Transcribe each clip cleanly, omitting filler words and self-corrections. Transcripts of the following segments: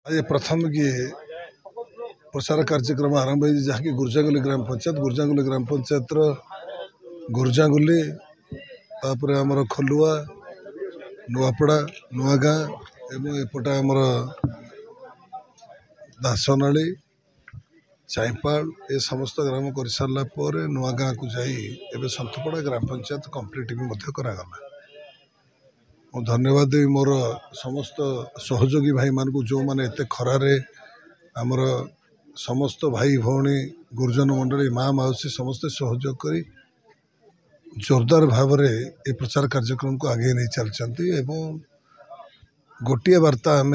आज प्रथम कि प्रसार कार्यक्रम आरंभ हो जहाँकि गुर्जांगुली ग्राम पंचायत गुर्जांगुली तापर आमर खोलुआ नुआपड़ा नुआगाँ एवं एपटे आमर दासनाली चाईपाल ए समस्त ग्राम कर सारा पर नुआगाँ को जाए सतपड़ा ग्राम पंचायत कंप्लीट भी करागला। मु धन्यवाद देवी मोर समस्त सहयोगी भाई मान को जो मैंने एत खरारे आमर समस्त भाई भौणी गुरुजन मंडली माँ मौसी समस्ते सहयोग करी जोरदार भाव में ये प्रचार कार्यक्रम को आगे नहीं चलती एवं गोटे वार्ता आम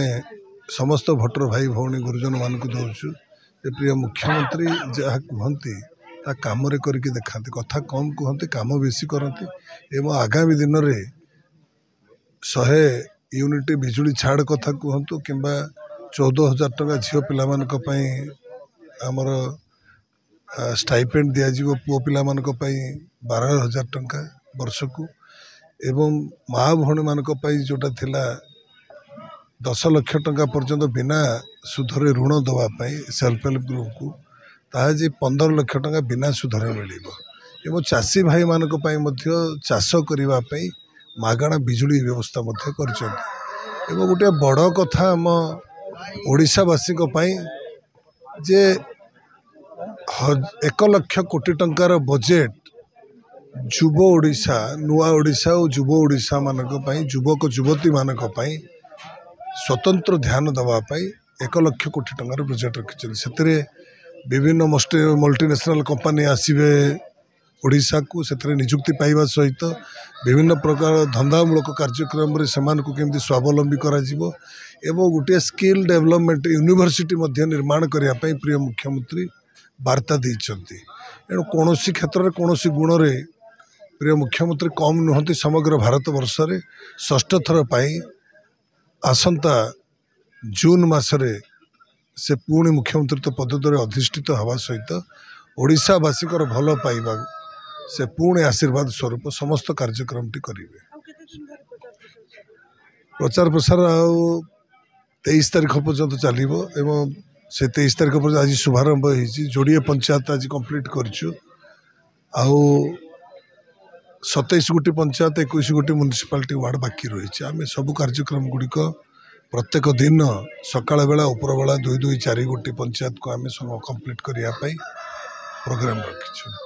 समस्त भोटर भाई भौणी गुरुजन मान को दौचु प्रिय मुख्यमंत्री जहाँ कहती काम करके देखा कथा कम कहते काम बेसी करती एवं आगामी दिन में 100 यूनिट बिजुली छाड़ कथा कहतु कि 14,000 टंका झील पाई आमर स्टाइपेंड दिज्व पुओ पाई 12,000 टंका वर्ष को एवं माँ भौणी मान जोटा थिला 10 लाख टंका पर्यंत बिना सुधरे ऋण दवापाई सेल्फ हेल्प ग्रुप को ताजे 15 लाख टंका बिना सुधरे मिल चाषी भाई मान चाष करने मागणा बिजुली व्यवस्था कर गोटे बड़ कथा आम ओडिशावासी जे 1 लाख कोटी टंकार बजेट युव ओडिशा नुआ ओडिशा और युव ओडिशा मानक युवक युवती मानक स्वतंत्र ध्यान दवापाई 1 लाख कोटी टंकार बजेट रखी से विभिन्न मल्टीनेशनल कंपनी आसवे ओडिशा को से निजुक्ति पाइबा सहित विभिन्न प्रकार धंदामूलक कार्यक्रम से केमती स्वावलंबी करा एवं गोटे स्किल डेवलपमेंट यूनिवर्सिटी निर्माण करने प्रिय मुख्यमंत्री वार्ता देते एणु कौन क्षेत्र में कौन गुण में प्रिय मुख्यमंत्री कम नुहति समग्र भारत वर्ष में 6ठ थर पाई आसंता जून मासरे से पुणी मुख्यमंत्री पदवी अधिष्ठित हवा सहित ओडिशावासी भल पाइबा से पुणी आशीर्वाद स्वरूप समस्त कार्यक्रम टी करेंगे। प्रचार प्रसार 23 तारीख पर्यंत चलो एवं से 23 तारीख पर्यंत आज शुभारंभ होती जोड़े पंचायत आज कंप्लीट करूँ 27 गोटी पंचायत 21 गोटी म्युनिसिपालिटी वार्ड बाकी रही आम सब कार्यक्रम गुड़िक प्रत्येक दिन सकाळ बेला उपरा बेला 2 4 गोटी पंचायत को आम सब कंप्लीट करने प्रोग्राम रखी।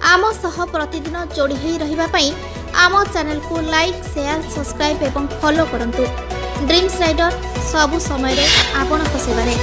आम सह प्रतिदिन जोड़ी होई रहिबा पई आम चैनल को लाइक शेयर सब्सक्राइब एवं फॉलो करंतु। ड्रीम्स राइडर सबु समय रे आपन को सेवा रे।